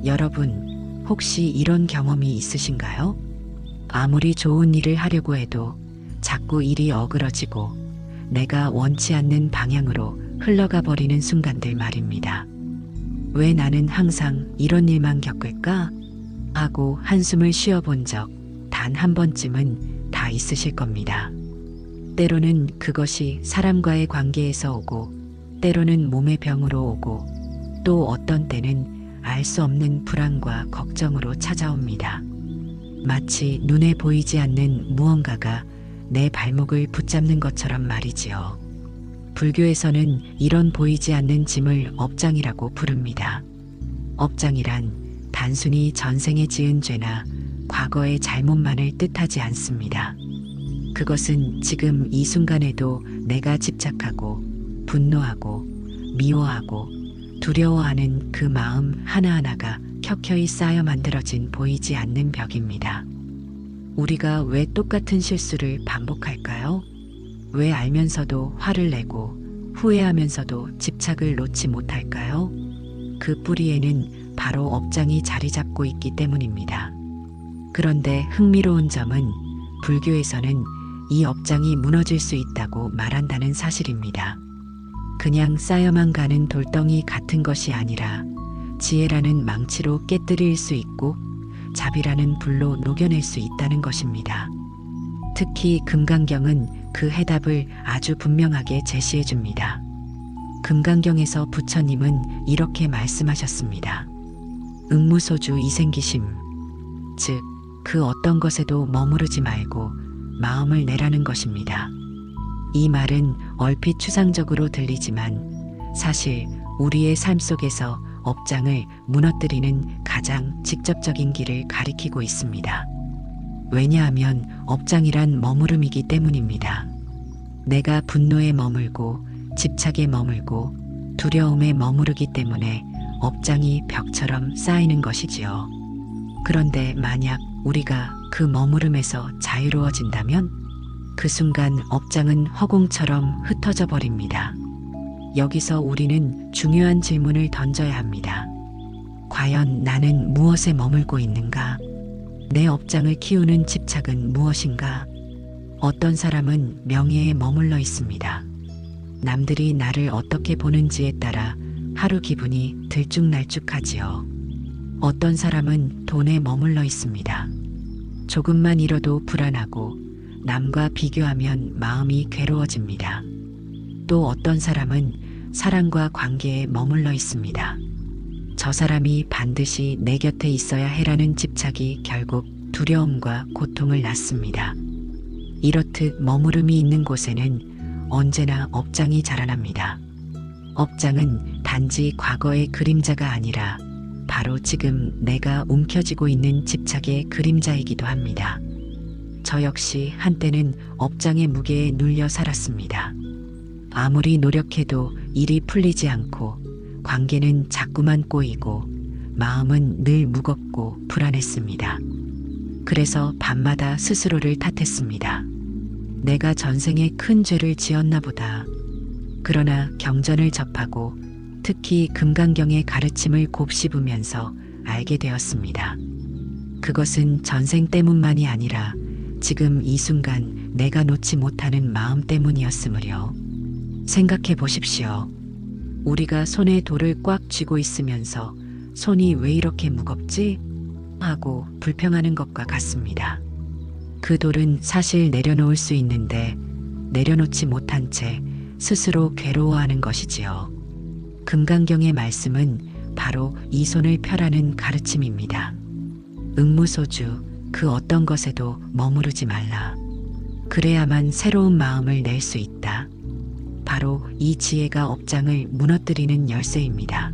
여러분, 혹시 이런 경험이 있으신가요? 아무리 좋은 일을 하려고 해도 자꾸 일이 어그러지고 내가 원치 않는 방향으로 흘러가 버리는 순간들 말입니다. 왜 나는 항상 이런 일만 겪을까? 하고 한숨을 쉬어본 적 단 한 번쯤은 다 있으실 겁니다. 때로는 그것이 사람과의 관계에서 오고, 때로는 몸의 병으로 오고, 또 어떤 때는 알 수 없는 불안과 걱정으로 찾아옵니다. 마치 눈에 보이지 않는 무언가가 내 발목을 붙잡는 것처럼 말이지요. 불교에서는 이런 보이지 않는 짐을 업장이라고 부릅니다. 업장이란 단순히 전생에 지은 죄나 과거의 잘못만을 뜻하지 않습니다. 그것은 지금 이 순간에도 내가 집착하고 분노하고 미워하고 두려워하는 그 마음 하나하나가 켜켜이 쌓여 만들어진 보이지 않는 벽입니다. 우리가 왜 똑같은 실수를 반복할까요? 왜 알면서도 화를 내고 후회하면서도 집착을 놓지 못할까요? 그 뿌리에는 바로 업장이 자리 잡고 있기 때문입니다. 그런데 흥미로운 점은 불교에서는 이 업장이 무너질 수 있다고 말한다는 사실입니다. 그냥 쌓여만 가는 돌덩이 같은 것이 아니라 지혜라는 망치로 깨뜨릴 수 있고 자비라는 불로 녹여낼 수 있다는 것입니다. 특히 금강경은 그 해답을 아주 분명하게 제시해 줍니다. 금강경에서 부처님은 이렇게 말씀하셨습니다. 응무소주 이생기심, 즉 그 어떤 것에도 머무르지 말고 마음을 내라는 것입니다. 이 말은 얼핏 추상적으로 들리지만 사실 우리의 삶 속에서 업장을 무너뜨리는 가장 직접적인 길을 가리키고 있습니다. 왜냐하면 업장이란 머무름이기 때문입니다. 내가 분노에 머물고 집착에 머물고 두려움에 머무르기 때문에 업장이 벽처럼 쌓이는 것이지요. 그런데 만약 우리가 그 머무름에서 자유로워진다면 그 순간 업장은 허공처럼 흩어져 버립니다. 여기서 우리는 중요한 질문을 던져야 합니다. 과연 나는 무엇에 머물고 있는가? 내 업장을 키우는 집착은 무엇인가? 어떤 사람은 명예에 머물러 있습니다. 남들이 나를 어떻게 보는지에 따라 하루 기분이 들쭉날쭉하지요. 어떤 사람은 돈에 머물러 있습니다. 조금만 잃어도 불안하고 남과 비교하면 마음이 괴로워집니다. 또 어떤 사람은 사랑과 관계에 머물러 있습니다. 저 사람이 반드시 내 곁에 있어야 해라는 집착이 결국 두려움과 고통을 낳습니다. 이렇듯 머무름이 있는 곳에는 언제나 업장이 자라납니다. 업장은 단지 과거의 그림자가 아니라 바로 지금 내가 움켜쥐고 있는 집착의 그림자이기도 합니다. 저 역시 한때는 업장의 무게에 눌려 살았습니다. 아무리 노력해도 일이 풀리지 않고 관계는 자꾸만 꼬이고 마음은 늘 무겁고 불안했습니다. 그래서 밤마다 스스로를 탓했습니다. 내가 전생에 큰 죄를 지었나 보다. 그러나 경전을 접하고 특히 금강경의 가르침을 곱씹으면서 알게 되었습니다. 그것은 전생 때문만이 아니라 지금 이 순간 내가 놓지 못하는 마음 때문이었으므려. 생각해 보십시오. 우리가 손에 돌을 꽉 쥐고 있으면서 손이 왜 이렇게 무겁지? 하고 불평하는 것과 같습니다. 그 돌은 사실 내려놓을 수 있는데 내려놓지 못한 채 스스로 괴로워하는 것이지요. 금강경의 말씀은 바로 이 손을 펴라는 가르침입니다. 응무소주, 그 어떤 것에도 머무르지 말라. 그래야만 새로운 마음을 낼 수 있다. 바로 이 지혜가 업장을 무너뜨리는 열쇠입니다.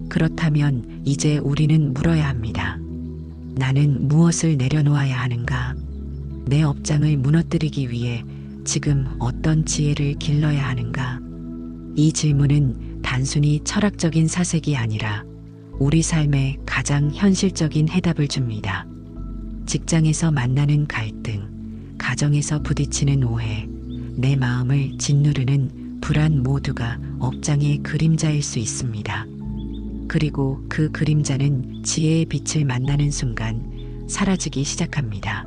그렇다면 이제 우리는 물어야 합니다. 나는 무엇을 내려놓아야 하는가? 내 업장을 무너뜨리기 위해 지금 어떤 지혜를 길러야 하는가? 이 질문은 단순히 철학적인 사색이 아니라 우리 삶의 가장 현실적인 해답을 줍니다. 직장에서 만나는 갈등, 가정에서 부딪히는 오해, 내 마음을 짓누르는 불안 모두가 업장의 그림자일 수 있습니다. 그리고 그 그림자는 지혜의 빛을 만나는 순간 사라지기 시작합니다.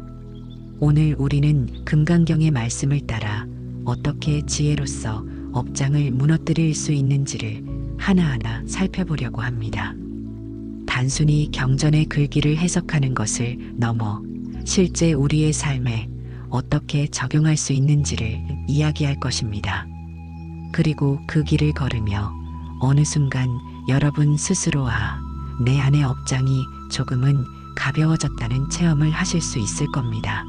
오늘 우리는 금강경의 말씀을 따라 어떻게 지혜로서 업장을 무너뜨릴 수 있는지를 하나하나 살펴보려고 합니다. 단순히 경전의 글귀를 해석하는 것을 넘어 실제 우리의 삶에 어떻게 적용할 수 있는지를 이야기할 것입니다. 그리고 그 길을 걸으며 어느 순간 여러분 스스로 내 안의 업장이 조금은 가벼워졌다는 체험을 하실 수 있을 겁니다.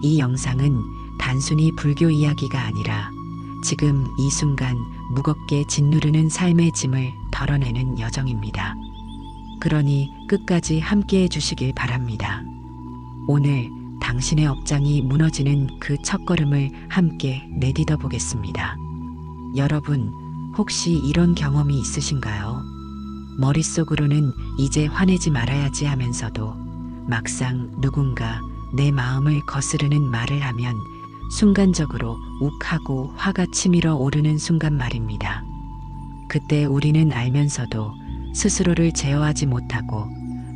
이 영상은 단순히 불교 이야기가 아니라 지금 이 순간 무겁게 짓누르는 삶의 짐을 덜어내는 여정입니다. 그러니 끝까지 함께 해주시길 바랍니다. 오늘 당신의 업장이 무너지는 그 첫걸음을 함께 내딛어 보겠습니다. 여러분, 혹시 이런 경험이 있으신가요? 머릿속으로는 이제 화내지 말아야지 하면서도 막상 누군가 내 마음을 거스르는 말을 하면 순간적으로 욱하고 화가 치밀어 오르는 순간 말입니다. 그때 우리는 알면서도 스스로를 제어하지 못하고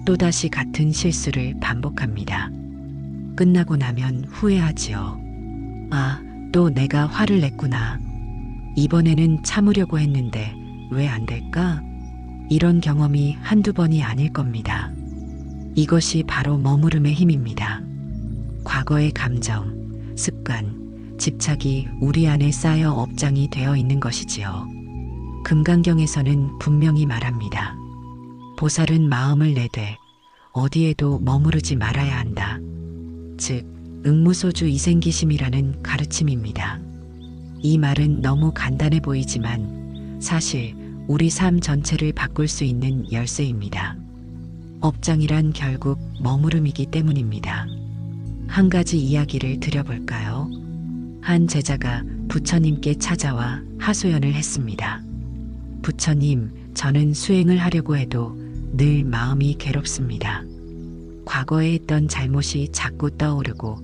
또다시 같은 실수를 반복합니다. 끝나고 나면 후회하지요. 또 내가 화를 냈구나. 이번에는 참으려고 했는데 왜 안 될까? 이런 경험이 한두 번이 아닐 겁니다. 이것이 바로 머무름의 힘입니다. 과거의 감정, 습관, 집착이 우리 안에 쌓여 업장이 되어 있는 것이지요. 금강경에서는 분명히 말합니다. 보살은 마음을 내되 어디에도 머무르지 말아야 한다. 즉, 응무소주 이생기심이라는 가르침입니다. 이 말은 너무 간단해 보이지만 사실 우리 삶 전체를 바꿀 수 있는 열쇠입니다. 업장이란 결국 머무름이기 때문입니다. 한 가지 이야기를 드려볼까요? 한 제자가 부처님께 찾아와 하소연을 했습니다. 부처님, 저는 수행을 하려고 해도 늘 마음이 괴롭습니다. 과거에 했던 잘못이 자꾸 떠오르고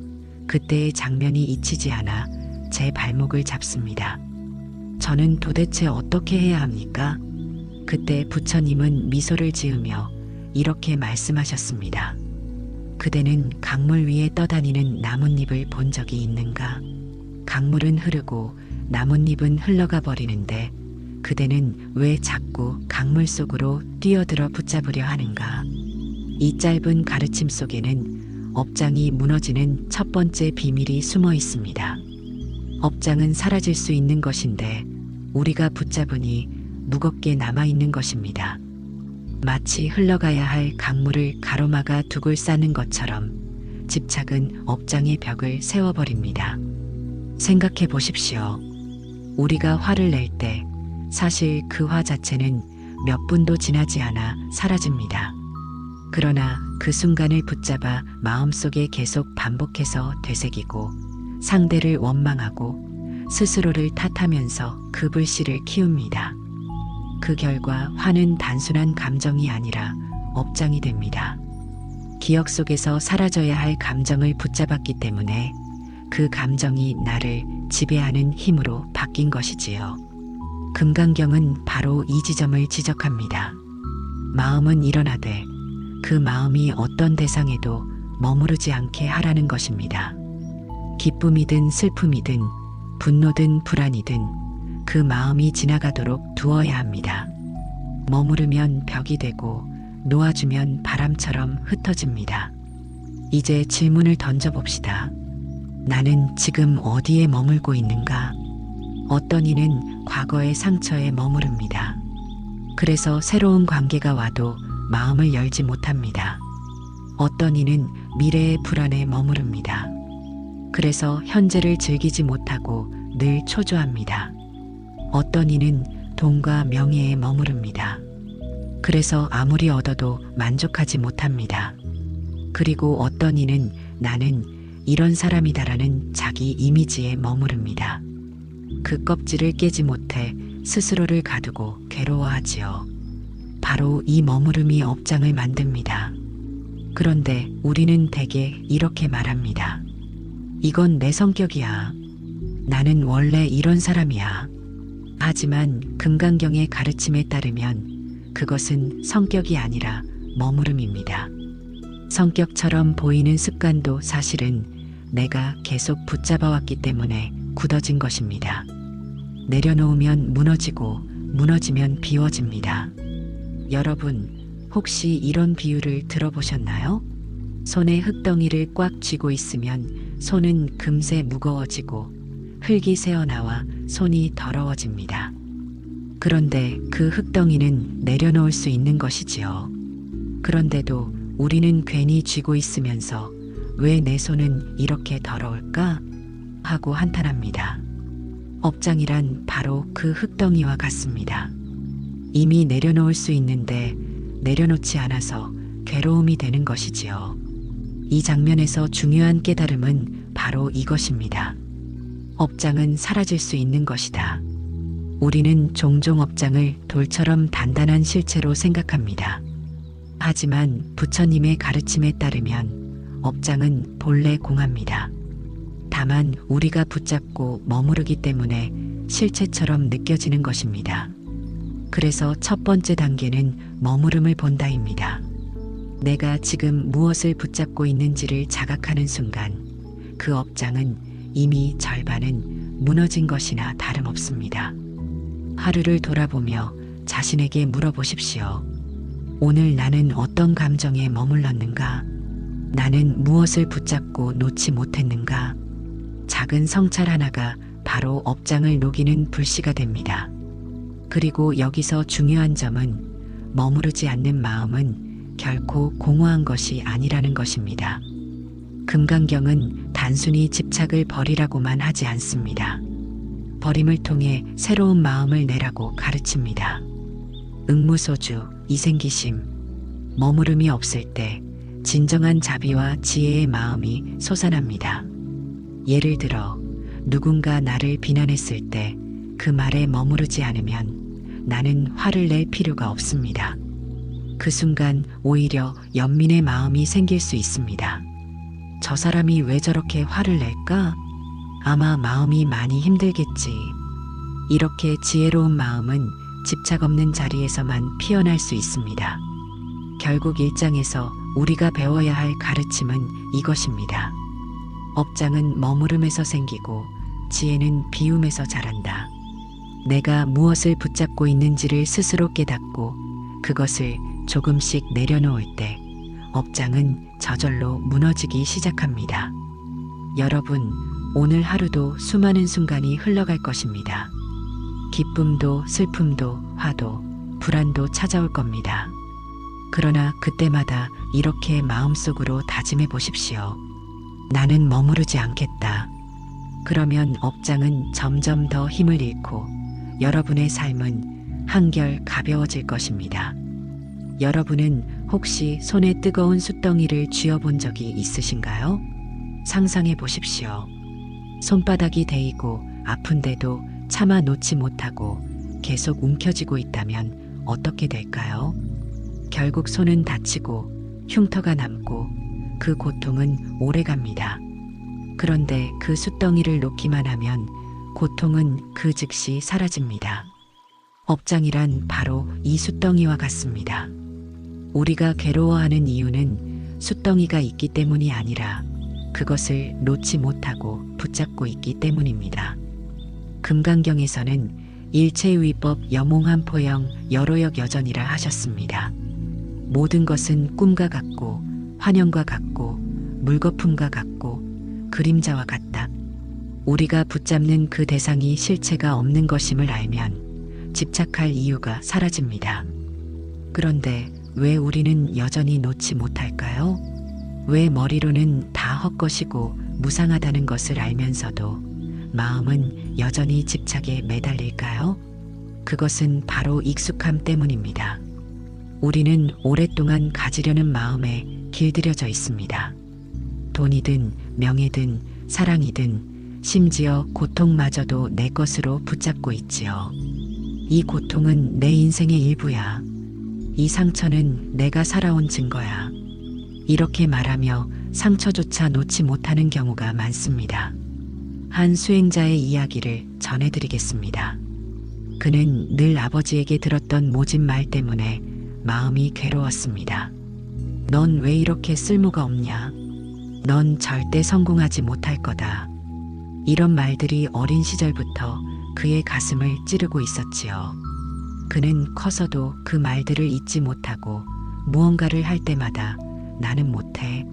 그때의 장면이 잊히지 않아 제 발목을 잡습니다. 저는 도대체 어떻게 해야 합니까? 그때 부처님은 미소를 지으며 이렇게 말씀하셨습니다. 그대는 강물 위에 떠다니는 나뭇잎을 본 적이 있는가? 강물은 흐르고 나뭇잎은 흘러가 버리는데 그대는 왜 자꾸 강물 속으로 뛰어들어 붙잡으려 하는가? 이 짧은 가르침 속에는 업장이 무너지는 첫 번째 비밀이 숨어 있습니다. 업장은 사라질 수 있는 것인데 우리가 붙잡으니 무겁게 남아있는 것입니다. 마치 흘러가야 할 강물을 가로막아 둑을 싸는 것처럼 집착은 업장의 벽을 세워버립니다. 생각해 보십시오. 우리가 화를 낼 때 사실 그 화 자체는 몇 분도 지나지 않아 사라집니다. 그러나 그 순간을 붙잡아 마음속에 계속 반복해서 되새기고 상대를 원망하고 스스로를 탓하면서 그 불씨를 키웁니다. 그 결과 화는 단순한 감정이 아니라 업장이 됩니다. 기억 속에서 사라져야 할 감정을 붙잡았기 때문에 그 감정이 나를 지배하는 힘으로 바뀐 것이지요. 금강경은 바로 이 지점을 지적합니다. 마음은 일어나되 그 마음이 어떤 대상에도 머무르지 않게 하라는 것입니다. 기쁨이든 슬픔이든 분노든 불안이든 그 마음이 지나가도록 두어야 합니다. 머무르면 벽이 되고 놓아주면 바람처럼 흩어집니다. 이제 질문을 던져봅시다. 나는 지금 어디에 머물고 있는가? 어떤 이는 과거의 상처에 머무릅니다. 그래서 새로운 관계가 와도 마음을 열지 못합니다. 어떤 이는 미래의 불안에 머무릅니다. 그래서 현재를 즐기지 못하고 늘 초조합니다. 어떤 이는 돈과 명예에 머무릅니다. 그래서 아무리 얻어도 만족하지 못합니다. 그리고 어떤 이는 나는 이런 사람이다라는 자기 이미지에 머무릅니다. 그 껍질을 깨지 못해 스스로를 가두고 괴로워하지요. 바로 이 머무름이 업장을 만듭니다. 그런데 우리는 대개 이렇게 말합니다. 이건 내 성격이야. 나는 원래 이런 사람이야. 하지만 금강경의 가르침에 따르면 그것은 성격이 아니라 머무름입니다. 성격처럼 보이는 습관도 사실은 내가 계속 붙잡아왔기 때문에 굳어진 것입니다. 내려놓으면 무너지고 무너지면 비워집니다. 여러분, 혹시 이런 비유를 들어보셨나요? 손에 흙덩이를 꽉 쥐고 있으면 손은 금세 무거워지고 흙이 새어나와 손이 더러워집니다. 그런데 그 흙덩이는 내려놓을 수 있는 것이지요. 그런데도 우리는 괜히 쥐고 있으면서 왜 내 손은 이렇게 더러울까? 하고 한탄합니다. 업장이란 바로 그 흙덩이와 같습니다. 이미 내려놓을 수 있는데 내려놓지 않아서 괴로움이 되는 것이지요. 이 장면에서 중요한 깨달음은 바로 이것입니다. 업장은 사라질 수 있는 것이다. 우리는 종종 업장을 돌처럼 단단한 실체로 생각합니다. 하지만 부처님의 가르침에 따르면 업장은 본래 공합니다. 다만 우리가 붙잡고 머무르기 때문에 실체처럼 느껴지는 것입니다. 그래서 첫 번째 단계는 머무름을 본다입니다. 내가 지금 무엇을 붙잡고 있는지를 자각하는 순간 그 업장은 이미 절반은 무너진 것이나 다름없습니다. 하루를 돌아보며 자신에게 물어보십시오. 오늘 나는 어떤 감정에 머물렀는가? 나는 무엇을 붙잡고 놓지 못했는가? 작은 성찰 하나가 바로 업장을 녹이는 불씨가 됩니다. 그리고 여기서 중요한 점은 머무르지 않는 마음은 결코 공허한 것이 아니라는 것입니다. 금강경은 단순히 집착을 버리라고만 하지 않습니다. 버림을 통해 새로운 마음을 내라고 가르칩니다. 응무소주, 이생기심, 머무름이 없을 때 진정한 자비와 지혜의 마음이 솟아납니다. 예를 들어 누군가 나를 비난했을 때 그 말에 머무르지 않으면 나는 화를 낼 필요가 없습니다. 그 순간 오히려 연민의 마음이 생길 수 있습니다. 저 사람이 왜 저렇게 화를 낼까? 아마 마음이 많이 힘들겠지. 이렇게 지혜로운 마음은 집착 없는 자리에서만 피어날 수 있습니다. 결국 일장에서 우리가 배워야 할 가르침은 이것입니다. 업장은 머무름에서 생기고 지혜는 비움에서 자란다. 내가 무엇을 붙잡고 있는지를 스스로 깨닫고 그것을 조금씩 내려놓을 때 업장은 저절로 무너지기 시작합니다. 여러분, 오늘 하루도 수많은 순간이 흘러갈 것입니다. 기쁨도 슬픔도 화도 불안도 찾아올 겁니다. 그러나 그때마다 이렇게 마음속으로 다짐해 보십시오. 나는 머무르지 않겠다. 그러면 업장은 점점 더 힘을 잃고 여러분의 삶은 한결 가벼워질 것입니다. 여러분은 혹시 손에 뜨거운 숯덩이를 쥐어본 적이 있으신가요? 상상해 보십시오. 손바닥이 데이고 아픈데도 차마 놓지 못하고 계속 움켜쥐고 있다면 어떻게 될까요? 결국 손은 다치고 흉터가 남고 그 고통은 오래갑니다. 그런데 그 숯덩이를 놓기만 하면 고통은 그 즉시 사라집니다. 업장이란 바로 이 숯덩이와 같습니다. 우리가 괴로워하는 이유는 숯덩이가 있기 때문이 아니라 그것을 놓지 못하고 붙잡고 있기 때문입니다. 금강경에서는 일체유의법 여몽한포영 여로역 여전이라 하셨습니다. 모든 것은 꿈과 같고 환영과 같고 물거품과 같고 그림자와 같다. 우리가 붙잡는 그 대상이 실체가 없는 것임을 알면 집착할 이유가 사라집니다. 그런데 왜 우리는 여전히 놓지 못할까요? 왜 머리로는 다 헛것이고 무상하다는 것을 알면서도 마음은 여전히 집착에 매달릴까요? 그것은 바로 익숙함 때문입니다. 우리는 오랫동안 가지려는 마음에 길들여져 있습니다. 돈이든 명예든 사랑이든 심지어 고통마저도 내 것으로 붙잡고 있지요. 이 고통은 내 인생의 일부야. 이 상처는 내가 살아온 증거야. 이렇게 말하며 상처조차 놓지 못하는 경우가 많습니다. 한 수행자의 이야기를 전해드리겠습니다. 그는 늘 아버지에게 들었던 모진 말 때문에 마음이 괴로웠습니다. 넌 왜 이렇게 쓸모가 없냐? 넌 절대 성공하지 못할 거다. 이런 말들이 어린 시절부터 그의 가슴을 찌르고 있었지요. 그는 커서도 그 말들을 잊지 못하고 무언가를 할 때마다 나는 못해.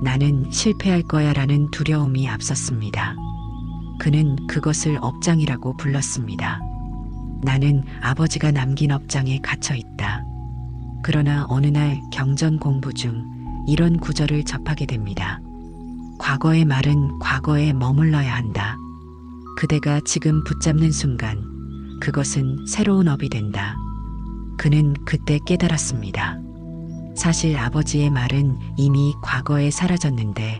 나는 실패할 거야 라는 두려움이 앞섰습니다. 그는 그것을 업장이라고 불렀습니다. 나는 아버지가 남긴 업장에 갇혀 있다. 그러나 어느 날 경전 공부 중 이런 구절을 접하게 됩니다. 과거의 말은 과거에 머물러야 한다. 그대가 지금 붙잡는 순간 그것은 새로운 업이 된다. 그는 그때 깨달았습니다. 사실 아버지의 말은 이미 과거에 사라졌는데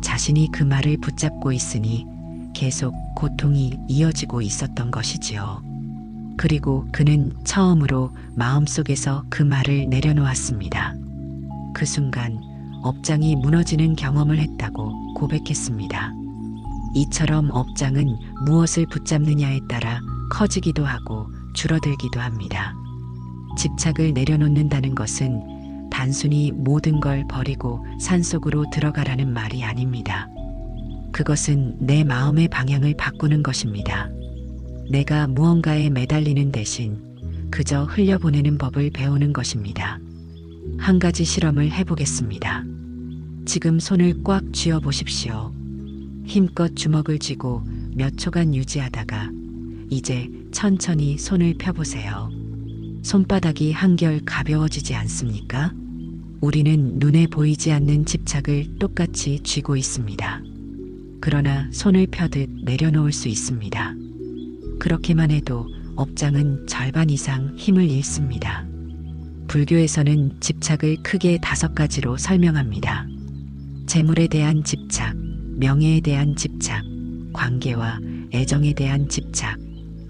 자신이 그 말을 붙잡고 있으니 계속 고통이 이어지고 있었던 것이지요. 그리고 그는 처음으로 마음속에서 그 말을 내려놓았습니다. 그 순간 업장이 무너지는 경험을 했다고 고백했습니다. 이처럼 업장은 무엇을 붙잡느냐에 따라 커지기도 하고 줄어들기도 합니다. 집착을 내려놓는다는 것은 단순히 모든 걸 버리고 산속으로 들어가라는 말이 아닙니다. 그것은 내 마음의 방향을 바꾸는 것입니다. 내가 무언가에 매달리는 대신 그저 흘려보내는 법을 배우는 것입니다. 한 가지 실험을 해보겠습니다. 지금 손을 꽉 쥐어 보십시오. 힘껏 주먹을 쥐고 몇 초간 유지하다가 이제 천천히 손을 펴보세요. 손바닥이 한결 가벼워지지 않습니까? 우리는 눈에 보이지 않는 집착을 똑같이 쥐고 있습니다. 그러나 손을 펴듯 내려놓을 수 있습니다. 그렇게만 해도 업장은 절반 이상 힘을 잃습니다. 불교에서는 집착을 크게 5가지로 설명합니다. 재물에 대한 집착, 명예에 대한 집착, 관계와 애정에 대한 집착,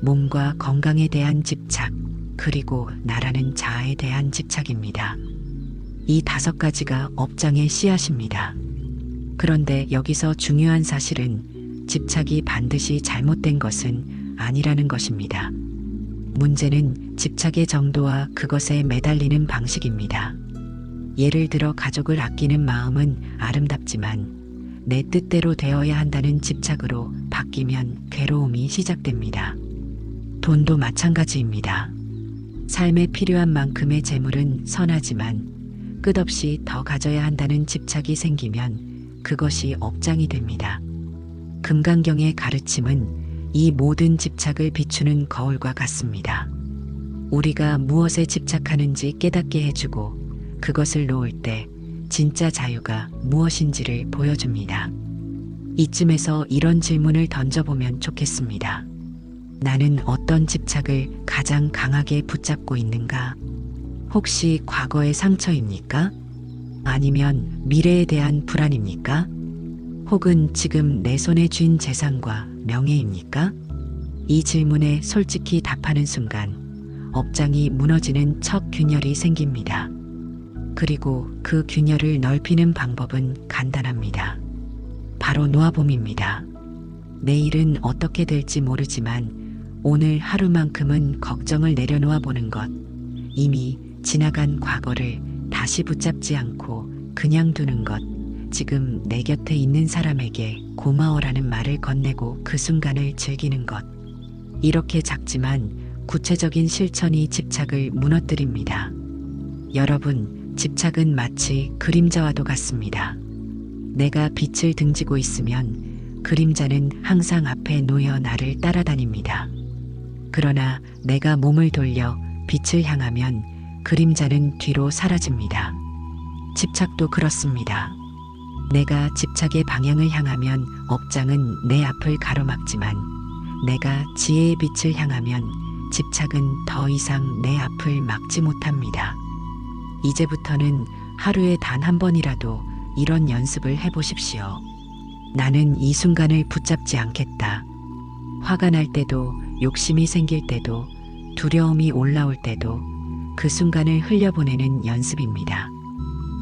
몸과 건강에 대한 집착, 그리고 나라는 자아에 대한 집착입니다. 이 5가지가 업장의 씨앗입니다. 그런데 여기서 중요한 사실은 집착이 반드시 잘못된 것은 아니라는 것입니다. 문제는 집착의 정도와 그것에 매달리는 방식입니다. 예를 들어 가족을 아끼는 마음은 아름답지만 내 뜻대로 되어야 한다는 집착으로 바뀌면 괴로움이 시작됩니다. 돈도 마찬가지입니다. 삶에 필요한 만큼의 재물은 선하지만 끝없이 더 가져야 한다는 집착이 생기면 그것이 업장이 됩니다. 금강경의 가르침은 이 모든 집착을 비추는 거울과 같습니다. 우리가 무엇에 집착하는지 깨닫게 해주고 그것을 놓을 때 진짜 자유가 무엇인지를 보여줍니다. 이쯤에서 이런 질문을 던져보면 좋겠습니다. 나는 어떤 집착을 가장 강하게 붙잡고 있는가? 혹시 과거의 상처입니까? 아니면 미래에 대한 불안입니까? 혹은 지금 내 손에 쥔 재산과 명예입니까? 이 질문에 솔직히 답하는 순간 업장이 무너지는 첫 균열이 생깁니다. 그리고 그 균열을 넓히는 방법은 간단합니다. 바로 놓아봄입니다. 내일은 어떻게 될지 모르지만 오늘 하루만큼은 걱정을 내려놓아 보는 것, 이미 지나간 과거를 다시 붙잡지 않고 그냥 두는 것, 지금 내 곁에 있는 사람에게 고마워라는 말을 건네고 그 순간을 즐기는 것. 이렇게 작지만 구체적인 실천이 집착을 무너뜨립니다. 여러분, 집착은 마치 그림자와도 같습니다. 내가 빛을 등지고 있으면 그림자는 항상 앞에 놓여 나를 따라다닙니다. 그러나 내가 몸을 돌려 빛을 향하면 그림자는 뒤로 사라집니다. 집착도 그렇습니다. 내가 집착의 방향을 향하면 업장은 내 앞을 가로막지만 내가 지혜의 빛을 향하면 집착은 더 이상 내 앞을 막지 못합니다. 이제부터는 하루에 단 한 번이라도 이런 연습을 해보십시오. 나는 이 순간을 붙잡지 않겠다. 화가 날 때도, 욕심이 생길 때도, 두려움이 올라올 때도 그 순간을 흘려보내는 연습입니다.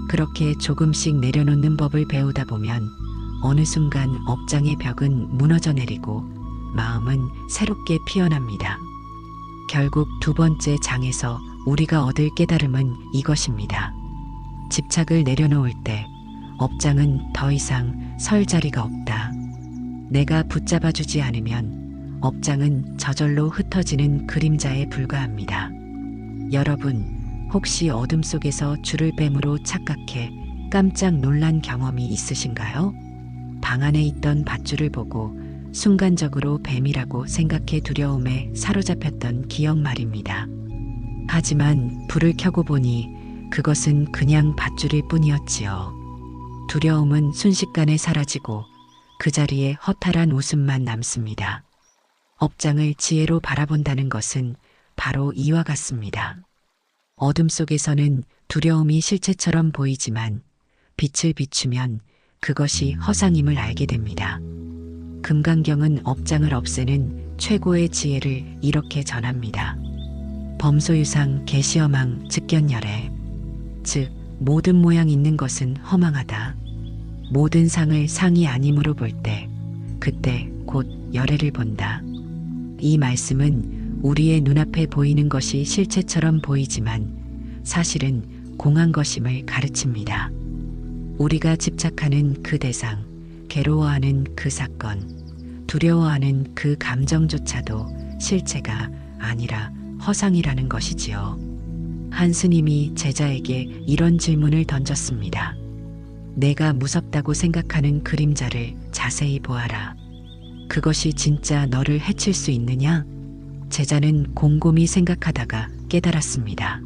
그렇게 조금씩 내려놓는 법을 배우다 보면 어느 순간 업장의 벽은 무너져 내리고 마음은 새롭게 피어납니다. 결국 두 번째 장에서 우리가 얻을 깨달음은 이것입니다. 집착을 내려놓을 때 업장은 더 이상 설 자리가 없다. 내가 붙잡아주지 않으면 업장은 저절로 흩어지는 그림자에 불과합니다. 여러분, 혹시 어둠 속에서 줄을 뱀으로 착각해 깜짝 놀란 경험이 있으신가요? 방 안에 있던 밧줄을 보고 순간적으로 뱀이라고 생각해 두려움에 사로잡혔던 기억 말입니다. 하지만 불을 켜고 보니 그것은 그냥 밧줄일 뿐이었지요. 두려움은 순식간에 사라지고 그 자리에 허탈한 웃음만 남습니다. 업장을 지혜로 바라본다는 것은 바로 이와 같습니다. 어둠 속에서는 두려움이 실체처럼 보이지만 빛을 비추면 그것이 허상임을 알게 됩니다. 금강경은 업장을 없애는 최고의 지혜를 이렇게 전합니다. 범소유상 계시허망 즉견열애. 즉 모든 모양 있는 것은 허망하다. 모든 상을 상이 아님으로 볼 때 그때 곧 열애를 본다. 이 말씀은 우리의 눈앞에 보이는 것이 실체처럼 보이지만 사실은 공한 것임을 가르칩니다. 우리가 집착하는 그 대상, 괴로워하는 그 사건, 두려워하는 그 감정조차도 실체가 아니라 허상이라는 것이지요. 한 스님이 제자에게 이런 질문을 던졌습니다. 내가 무섭다고 생각하는 그림자를 자세히 보아라. 그것이 진짜 너를 해칠 수 있느냐? 제자는 곰곰이 생각하다가 깨달았습니다.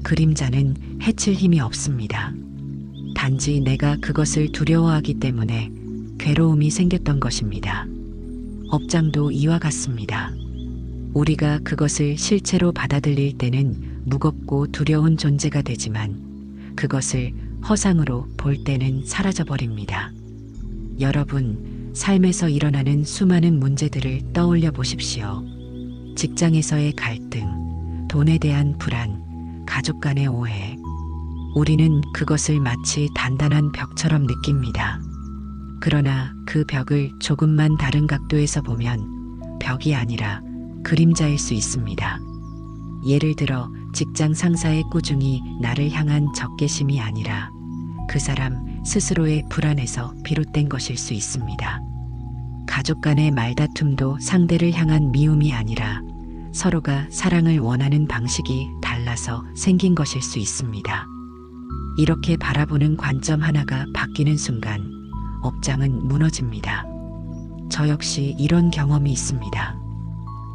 그림자는 해칠 힘이 없습니다. 단지 내가 그것을 두려워하기 때문에 괴로움이 생겼던 것입니다. 업장도 이와 같습니다. 우리가 그것을 실체로 받아들일 때는 무겁고 두려운 존재가 되지만 그것을 허상으로 볼 때는 사라져버립니다. 여러분, 삶에서 일어나는 수많은 문제들을 떠올려 보십시오. 직장에서의 갈등, 돈에 대한 불안, 가족 간의 오해. 우리는 그것을 마치 단단한 벽처럼 느낍니다. 그러나 그 벽을 조금만 다른 각도에서 보면 벽이 아니라 그림자일 수 있습니다. 예를 들어 직장 상사의 꾸중이 나를 향한 적개심이 아니라 그 사람 스스로의 불안에서 비롯된 것일 수 있습니다. 가족 간의 말다툼도 상대를 향한 미움이 아니라 서로가 사랑을 원하는 방식이 달라서 생긴 것일 수 있습니다. 이렇게 바라보는 관점 하나가 바뀌는 순간 업장은 무너집니다. 저 역시 이런 경험이 있습니다.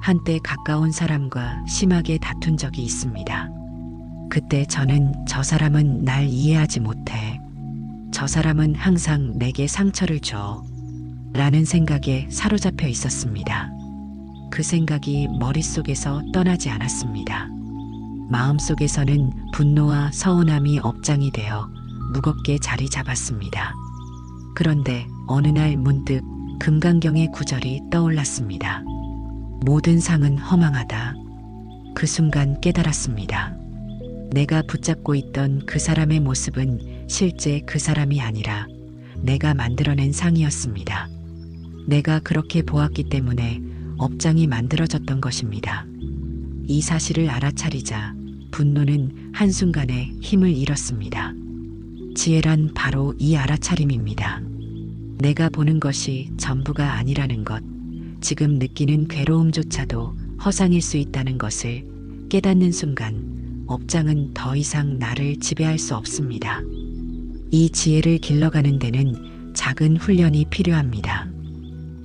한때 가까운 사람과 심하게 다툰 적이 있습니다. 그때 저는 저 사람은 날 이해하지 못해. 저 사람은 항상 내게 상처를 줘. 라는 생각에 사로잡혀 있었습니다. 그 생각이 머릿속에서 떠나지 않았습니다. 마음속에서는 분노와 서운함이 업장이 되어 무겁게 자리 잡았습니다. 그런데 어느 날 문득 금강경의 구절이 떠올랐습니다. 모든 상은 허망하다. 그 순간 깨달았습니다. 내가 붙잡고 있던 그 사람의 모습은 실제 그 사람이 아니라 내가 만들어낸 상이었습니다. 내가 그렇게 보았기 때문에 업장이 만들어졌던 것입니다. 이 사실을 알아차리자 분노는 한순간에 힘을 잃었습니다. 지혜란 바로 이 알아차림입니다. 내가 보는 것이 전부가 아니라는 것, 지금 느끼는 괴로움조차도 허상일 수 있다는 것을 깨닫는 순간 업장은 더 이상 나를 지배할 수 없습니다. 이 지혜를 길러가는 데는 작은 훈련이 필요합니다.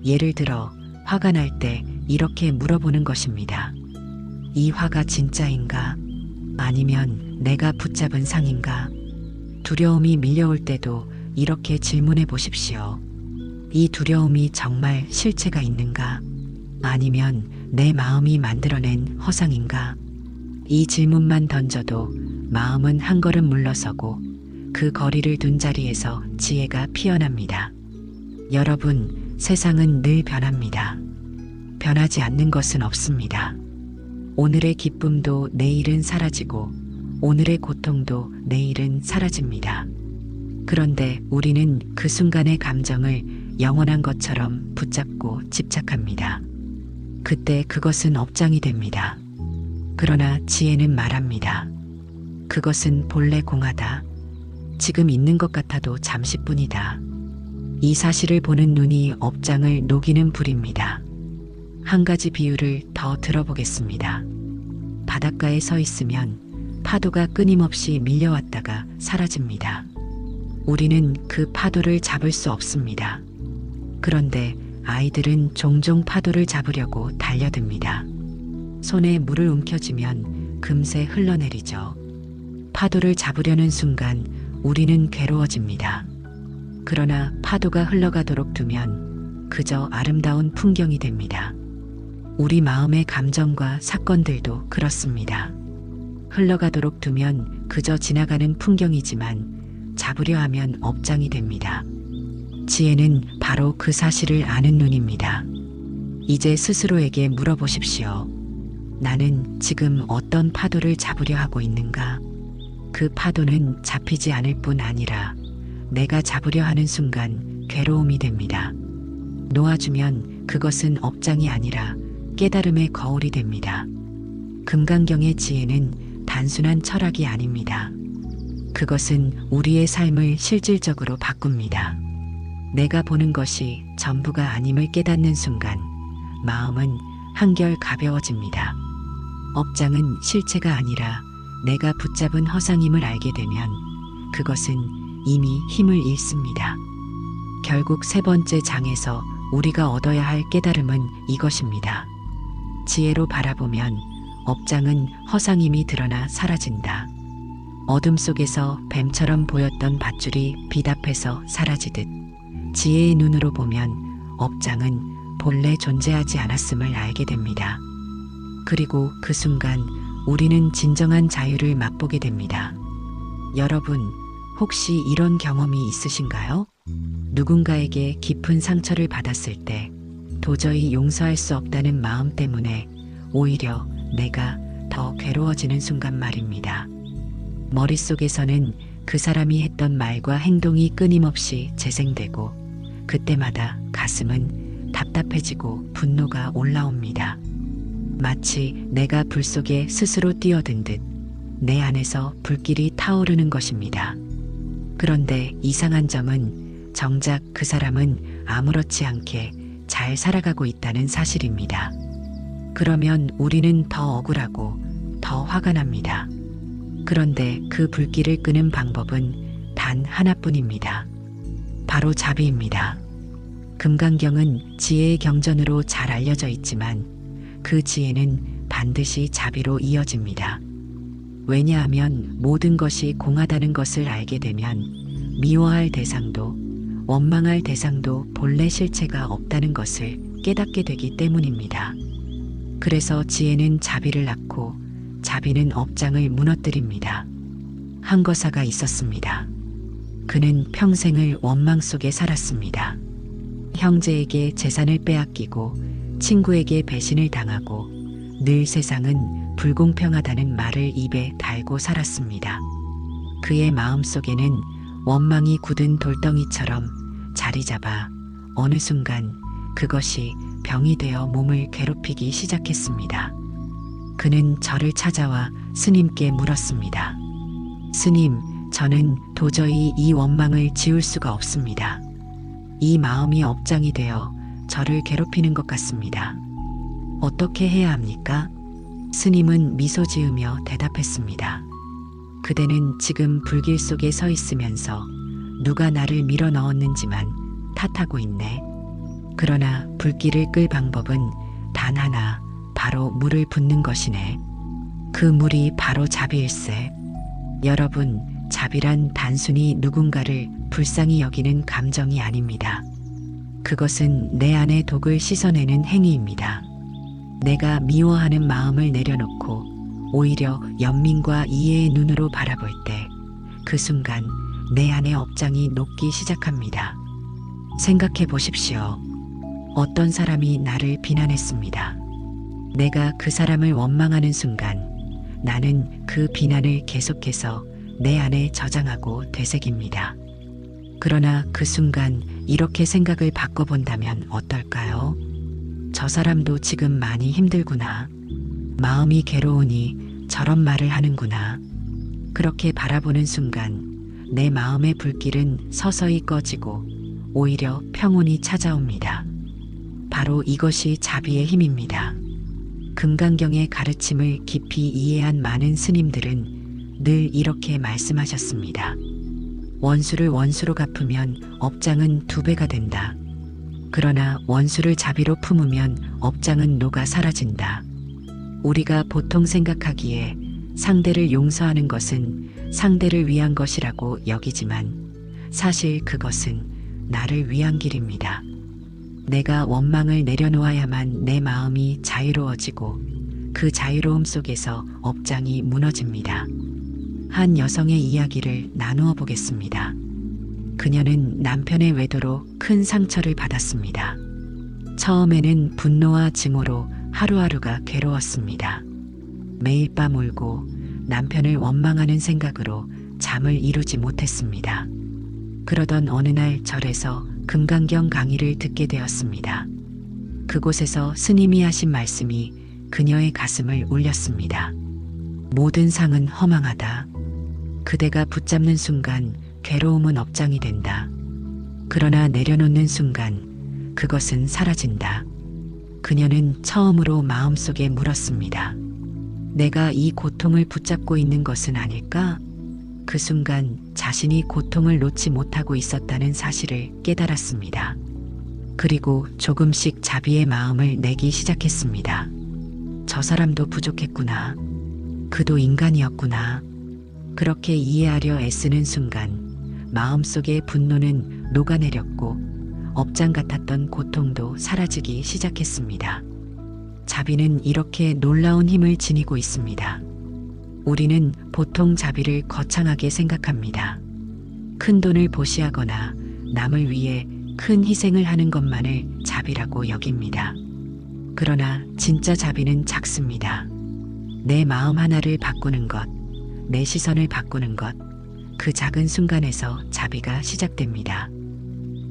예를 들어 화가 날 때 이렇게 물어보는 것입니다. 이 화가 진짜인가? 아니면 내가 붙잡은 상인가? 두려움이 밀려올 때도 이렇게 질문해 보십시오. 이 두려움이 정말 실체가 있는가? 아니면 내 마음이 만들어낸 허상인가? 이 질문만 던져도 마음은 한 걸음 물러서고 그 거리를 둔 자리에서 지혜가 피어납니다. 여러분, 세상은 늘 변합니다. 변하지 않는 것은 없습니다. 오늘의 기쁨도 내일은 사라지고 오늘의 고통도 내일은 사라집니다. 그런데 우리는 그 순간의 감정을 영원한 것처럼 붙잡고 집착합니다. 그때 그것은 업장이 됩니다. 그러나 지혜는 말합니다. 그것은 본래 공하다. 지금 있는 것 같아도 잠시뿐이다. 이 사실을 보는 눈이 업장을 녹이는 불입니다. 한 가지 비유를 더 들어보겠습니다. 바닷가에 서 있으면 파도가 끊임없이 밀려왔다가 사라집니다. 우리는 그 파도를 잡을 수 없습니다. 그런데 아이들은 종종 파도를 잡으려고 달려듭니다. 손에 물을 움켜쥐면 금세 흘러내리죠. 파도를 잡으려는 순간 우리는 괴로워집니다. 그러나 파도가 흘러가도록 두면 그저 아름다운 풍경이 됩니다. 우리 마음의 감정과 사건들도 그렇습니다. 흘러가도록 두면 그저 지나가는 풍경이지만 잡으려 하면 업장이 됩니다. 지혜는 바로 그 사실을 아는 눈입니다. 이제 스스로에게 물어보십시오. 나는 지금 어떤 파도를 잡으려 하고 있는가? 그 파도는 잡히지 않을 뿐 아니라 내가 잡으려 하는 순간 괴로움이 됩니다. 놓아주면 그것은 업장이 아니라 깨달음의 거울이 됩니다. 금강경의 지혜는 단순한 철학이 아닙니다. 그것은 우리의 삶을 실질적으로 바꿉니다. 내가 보는 것이 전부가 아님을 깨닫는 순간 마음은 한결 가벼워집니다. 업장은 실체가 아니라 내가 붙잡은 허상임을 알게 되면 그것은 이미 힘을 잃습니다. 결국 세 번째 장에서 우리가 얻어야 할 깨달음은 이것입니다. 지혜로 바라보면 업장은 허상임이 드러나 사라진다. 어둠 속에서 뱀처럼 보였던 밧줄이 빛 앞에서 사라지듯 지혜의 눈으로 보면 업장은 본래 존재하지 않았음을 알게 됩니다. 그리고 그 순간 우리는 진정한 자유를 맛보게 됩니다. 여러분, 혹시 이런 경험이 있으신가요? 누군가에게 깊은 상처를 받았을 때 도저히 용서할 수 없다는 마음 때문에 오히려 내가 더 괴로워지는 순간 말입니다. 머릿속에서는 그 사람이 했던 말과 행동이 끊임없이 재생되고 그때마다 가슴은 답답해지고 분노가 올라옵니다. 마치 내가 불 속에 스스로 뛰어든 듯 내 안에서 불길이 타오르는 것입니다. 그런데 이상한 점은 정작 그 사람은 아무렇지 않게 잘 살아가고 있다는 사실입니다. 그러면 우리는 더 억울하고 더 화가 납니다. 그런데 그 불길을 끄는 방법은 단 하나뿐입니다. 바로 자비입니다. 금강경은 지혜의 경전으로 잘 알려져 있지만 그 지혜는 반드시 자비로 이어집니다. 왜냐하면 모든 것이 공하다는 것을 알게 되면 미워할 대상도 원망할 대상도 본래 실체가 없다는 것을 깨닫게 되기 때문입니다. 그래서 지혜는 자비를 낳고 자비는 업장을 무너뜨립니다. 한 거사가 있었습니다. 그는 평생을 원망 속에 살았습니다. 형제에게 재산을 빼앗기고 친구에게 배신을 당하고 늘 세상은 불공평하다는 말을 입에 달고 살았습니다. 그의 마음속에는 원망이 굳은 돌덩이처럼 자리 잡아 어느 순간 그것이 병이 되어 몸을 괴롭히기 시작했습니다. 그는 저를 찾아와 스님께 물었습니다. 스님, 저는 도저히 이 원망을 지울 수가 없습니다. 이 마음이 업장이 되어 저를 괴롭히는 것 같습니다. 어떻게 해야 합니까? 스님은 미소 지으며 대답했습니다. 그대는 지금 불길 속에 서 있으면서 누가 나를 밀어 넣었는지만 탓하고 있네. 그러나 불길을 끌 방법은 단 하나, 바로 물을 붓는 것이네. 그 물이 바로 자비일세. 여러분, 자비란 단순히 누군가를 불쌍히 여기는 감정이 아닙니다. 그것은 내 안의 독을 씻어내는 행위입니다. 내가 미워하는 마음을 내려놓고 오히려 연민과 이해의 눈으로 바라볼 때 그 순간 내 안의 업장이 녹기 시작합니다. 생각해 보십시오. 어떤 사람이 나를 비난했습니다. 내가 그 사람을 원망하는 순간 나는 그 비난을 계속해서 내 안에 저장하고 되새깁니다. 그러나 그 순간 이렇게 생각을 바꿔본다면 어떨까요? 저 사람도 지금 많이 힘들구나. 마음이 괴로우니 저런 말을 하는구나. 그렇게 바라보는 순간 내 마음의 불길은 서서히 꺼지고 오히려 평온이 찾아옵니다. 바로 이것이 자비의 힘입니다. 금강경의 가르침을 깊이 이해한 많은 스님들은 늘 이렇게 말씀하셨습니다. 원수를 원수로 갚으면 업장은 2배가 된다. 그러나 원수를 자비로 품으면 업장은 녹아 사라진다. 우리가 보통 생각하기에 상대를 용서하는 것은 상대를 위한 것이라고 여기지만 사실 그것은 나를 위한 길입니다. 내가 원망을 내려놓아야만 내 마음이 자유로워지고 그 자유로움 속에서 업장이 무너집니다. 한 여성의 이야기를 나누어 보겠습니다. 그녀는 남편의 외도로 큰 상처를 받았습니다. 처음에는 분노와 증오로 하루하루가 괴로웠습니다. 매일 밤 울고 남편을 원망하는 생각으로 잠을 이루지 못했습니다. 그러던 어느 날 절에서 금강경 강의를 듣게 되었습니다. 그곳에서 스님이 하신 말씀이 그녀의 가슴을 울렸습니다. 모든 상은 허망하다. 그대가 붙잡는 순간 괴로움은 업장이 된다. 그러나 내려놓는 순간 그것은 사라진다. 그녀는 처음으로 마음속에 물었습니다. 내가 이 고통을 붙잡고 있는 것은 아닐까? 그 순간 자신이 고통을 놓지 못하고 있었다는 사실을 깨달았습니다. 그리고 조금씩 자비의 마음을 내기 시작했습니다. 저 사람도 부족했구나. 그도 인간이었구나. 그렇게 이해하려 애쓰는 순간 마음속의 분노는 녹아내렸고 업장 같았던 고통도 사라지기 시작했습니다. 자비는 이렇게 놀라운 힘을 지니고 있습니다. 우리는 보통 자비를 거창하게 생각합니다. 큰 돈을 보시하거나 남을 위해 큰 희생을 하는 것만을 자비라고 여깁니다. 그러나 진짜 자비는 작습니다. 내 마음 하나를 바꾸는 것, 내 시선을 바꾸는 것, 그 작은 순간에서 자비가 시작됩니다.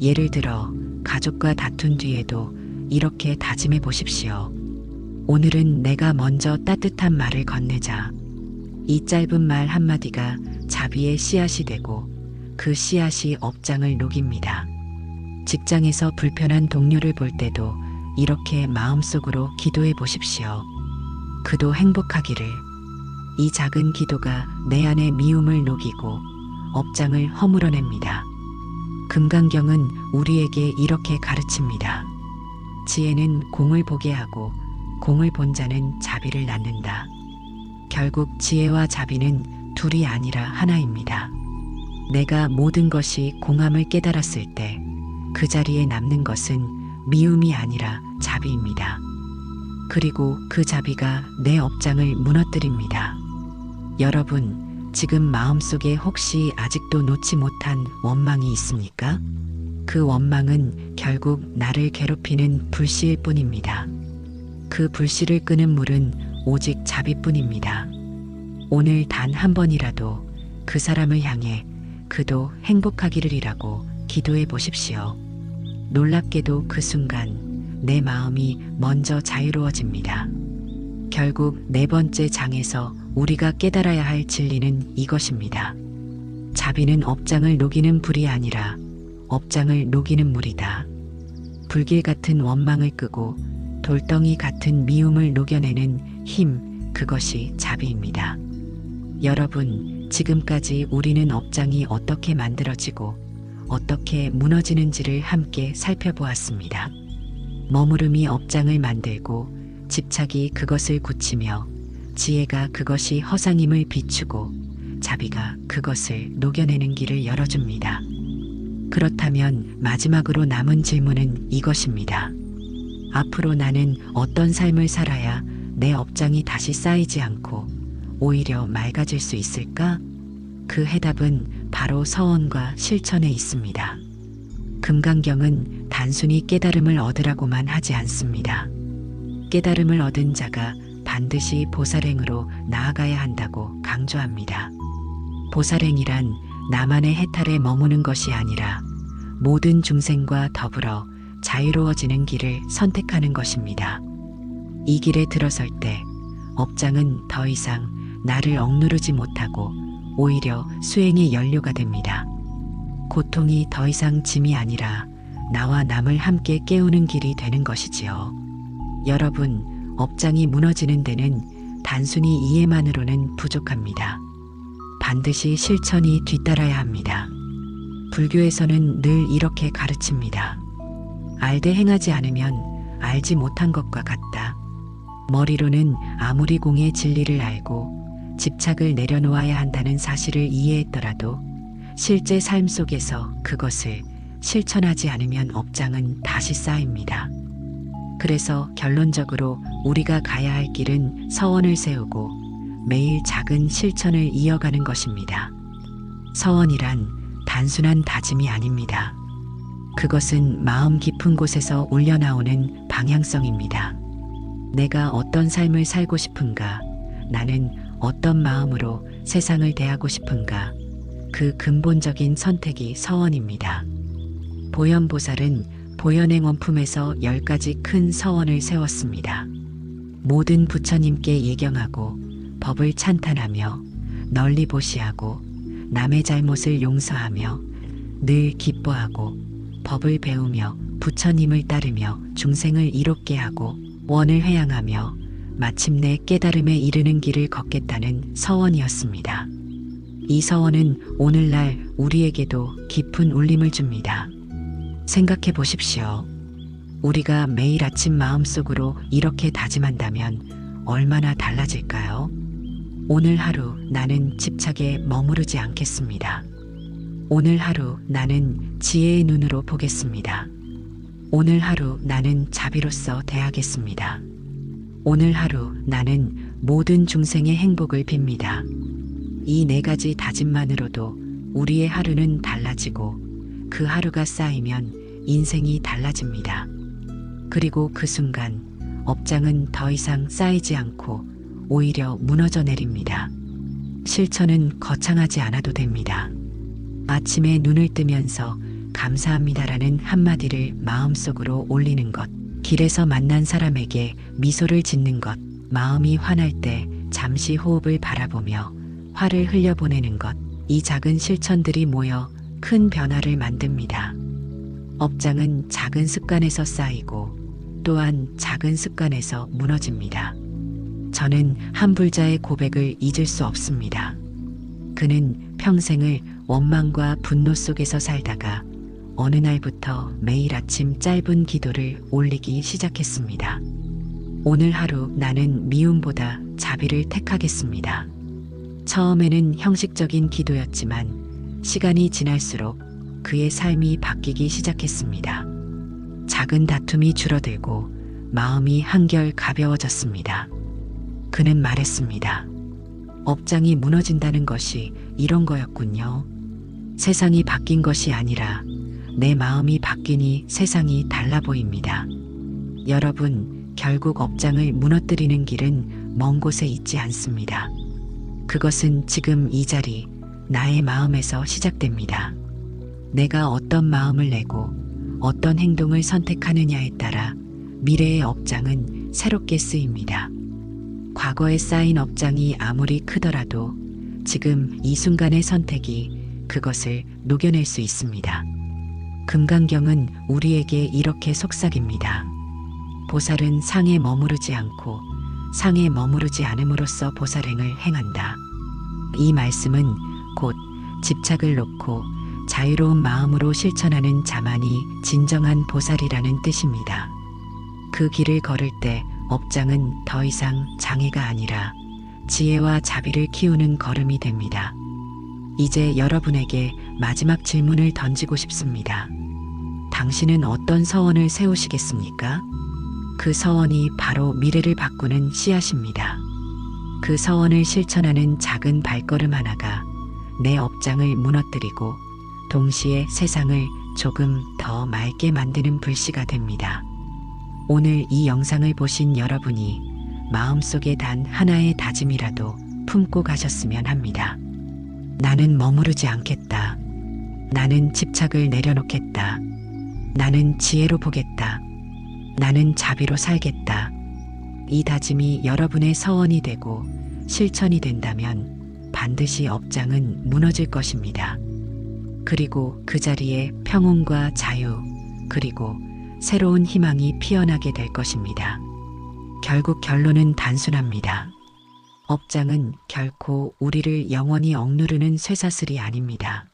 예를 들어 가족과 다툰 뒤에도 이렇게 다짐해 보십시오. 오늘은 내가 먼저 따뜻한 말을 건네자. 이 짧은 말 한마디가 자비의 씨앗이 되고 그 씨앗이 업장을 녹입니다. 직장에서 불편한 동료를 볼 때도 이렇게 마음속으로 기도해 보십시오. 그도 행복하기를. 이 작은 기도가 내 안의 미움을 녹이고 업장을 허물어냅니다. 금강경은 우리에게 이렇게 가르칩니다. 지혜는 공을 보게 하고 공을 본 자는 자비를 낳는다. 결국 지혜와 자비는 둘이 아니라 하나입니다. 내가 모든 것이 공함을 깨달았을 때 그 자리에 남는 것은 미움이 아니라 자비입니다. 그리고 그 자비가 내 업장을 무너뜨립니다. 여러분, 지금 마음속에 혹시 아직도 놓지 못한 원망이 있습니까? 그 원망은 결국 나를 괴롭히는 불씨일 뿐입니다. 그 불씨를 끄는 물은 오직 자비뿐입니다. 오늘 단 한 번이라도 그 사람을 향해 그도 행복하기를이라고 기도해 보십시오. 놀랍게도 그 순간 내 마음이 먼저 자유로워집니다. 결국 4번째 장에서 우리가 깨달아야 할 진리는 이것입니다. 자비는 업장을 녹이는 불이 아니라 업장을 녹이는 물이다. 불길 같은 원망을 끄고 돌덩이 같은 미움을 녹여내는 힘, 그것이 자비입니다. 여러분, 지금까지 우리는 업장이 어떻게 만들어지고 어떻게 무너지는지를 함께 살펴보았습니다. 머무름이 업장을 만들고 집착이 그것을 굳히며 지혜가 그것이 허상임을 비추고 자비가 그것을 녹여내는 길을 열어줍니다. 그렇다면 마지막으로 남은 질문은 이것입니다. 앞으로 나는 어떤 삶을 살아야 내 업장이 다시 쌓이지 않고 오히려 맑아질 수 있을까? 그 해답은 바로 서원과 실천에 있습니다. 금강경은 단순히 깨달음을 얻으라고만 하지 않습니다. 깨달음을 얻은 자가 반드시 보살행으로 나아가야 한다고 강조합니다. 보살행이란 나만의 해탈에 머무는 것이 아니라 모든 중생과 더불어 자유로워지는 길을 선택하는 것입니다. 이 길에 들어설 때 업장은 더 이상 나를 억누르지 못하고 오히려 수행의 연료가 됩니다. 고통이 더 이상 짐이 아니라 나와 남을 함께 깨우는 길이 되는 것이지요. 여러분, 업장이 무너지는 데는 단순히 이해만으로는 부족합니다. 반드시 실천이 뒤따라야 합니다. 불교에서는 늘 이렇게 가르칩니다. 알되 행하지 않으면 알지 못한 것과 같다. 머리로는 아무리 공의 진리를 알고 집착을 내려놓아야 한다는 사실을 이해했더라도 실제 삶 속에서 그것을 실천하지 않으면 업장은 다시 쌓입니다. 그래서 결론적으로 우리가 가야 할 길은 서원을 세우고 매일 작은 실천을 이어가는 것입니다. 서원이란 단순한 다짐이 아닙니다. 그것은 마음 깊은 곳에서 울려나오는 방향성입니다. 내가 어떤 삶을 살고 싶은가? 나는 어떤 마음으로 세상을 대하고 싶은가? 그 근본적인 선택이 서원입니다. 보현보살은 보현행 원품에서 10가지 큰 서원을 세웠습니다. 모든 부처님께 예경하고 법을 찬탄하며 널리 보시하고 남의 잘못을 용서하며 늘 기뻐하고 법을 배우며 부처님을 따르며 중생을 이롭게 하고 원을 회양하며 마침내 깨달음에 이르는 길을 걷겠다는 서원이었습니다. 이 서원은 오늘날 우리에게도 깊은 울림을 줍니다. 생각해 보십시오. 우리가 매일 아침 마음속으로 이렇게 다짐한다면 얼마나 달라질까요? 오늘 하루 나는 집착에 머무르지 않겠습니다. 오늘 하루 나는 지혜의 눈으로 보겠습니다. 오늘 하루 나는 자비로서 대하겠습니다. 오늘 하루 나는 모든 중생의 행복을 빕니다. 이 4가지 다짐만으로도 우리의 하루는 달라지고 그 하루가 쌓이면 인생이 달라집니다. 그리고 그 순간 업장은 더 이상 쌓이지 않고 오히려 무너져 내립니다. 실천은 거창하지 않아도 됩니다. 아침에 눈을 뜨면서 감사합니다라는 한마디를 마음속으로 올리는 것, 길에서 만난 사람에게 미소를 짓는 것, 마음이 화날 때 잠시 호흡을 바라보며 화를 흘려보내는 것, 이 작은 실천들이 모여 큰 변화를 만듭니다. 업장은 작은 습관에서 쌓이고 또한 작은 습관에서 무너집니다. 저는 한 불자의 고백을 잊을 수 없습니다. 그는 평생을 원망과 분노 속에서 살다가 어느 날부터 매일 아침 짧은 기도를 올리기 시작했습니다. 오늘 하루 나는 미움보다 자비를 택하겠습니다. 처음에는 형식적인 기도였지만 시간이 지날수록 그의 삶이 바뀌기 시작했습니다. 작은 다툼이 줄어들고 마음이 한결 가벼워졌습니다. 그는 말했습니다. 업장이 무너진다는 것이 이런 거였군요. 세상이 바뀐 것이 아니라 내 마음이 바뀌니 세상이 달라 보입니다. 여러분, 결국 업장을 무너뜨리는 길은 먼 곳에 있지 않습니다. 그것은 지금 이 자리, 나의 마음에서 시작됩니다. 내가 어떤 마음을 내고 어떤 행동을 선택하느냐에 따라 미래의 업장은 새롭게 쓰입니다. 과거에 쌓인 업장이 아무리 크더라도 지금 이 순간의 선택이 그것을 녹여낼 수 있습니다. 금강경은 우리에게 이렇게 속삭입니다. 보살은 상에 머무르지 않고 상에 머무르지 않음으로써 보살행을 행한다. 이 말씀은 곧 집착을 놓고 자유로운 마음으로 실천하는 자만이 진정한 보살이라는 뜻입니다. 그 길을 걸을 때 업장은 더 이상 장애가 아니라 지혜와 자비를 키우는 걸음이 됩니다. 이제 여러분에게 마지막 질문을 던지고 싶습니다. 당신은 어떤 서원을 세우시겠습니까? 그 서원이 바로 미래를 바꾸는 씨앗입니다. 그 서원을 실천하는 작은 발걸음 하나가 내 업장을 무너뜨리고 동시에 세상을 조금 더 맑게 만드는 불씨가 됩니다. 오늘 이 영상을 보신 여러분이 마음속에 단 하나의 다짐이라도 품고 가셨으면 합니다. 나는 머무르지 않겠다. 나는 집착을 내려놓겠다. 나는 지혜로 보겠다. 나는 자비로 살겠다. 이 다짐이 여러분의 서원이 되고 실천이 된다면 반드시 업장은 무너질 것입니다. 그리고 그 자리에 평온과 자유, 그리고 새로운 희망이 피어나게 될 것입니다. 결국 결론은 단순합니다. 업장은 결코 우리를 영원히 억누르는 쇠사슬이 아닙니다.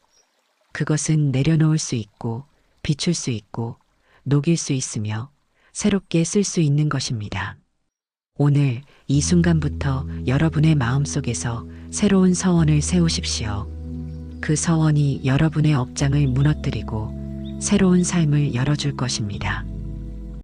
그것은 내려놓을 수 있고 비출 수 있고 녹일 수 있으며 새롭게 쓸 수 있는 것입니다. 오늘 이 순간부터 여러분의 마음속에서 새로운 서원을 세우십시오. 그 서원이 여러분의 업장을 무너뜨리고 새로운 삶을 열어줄 것입니다.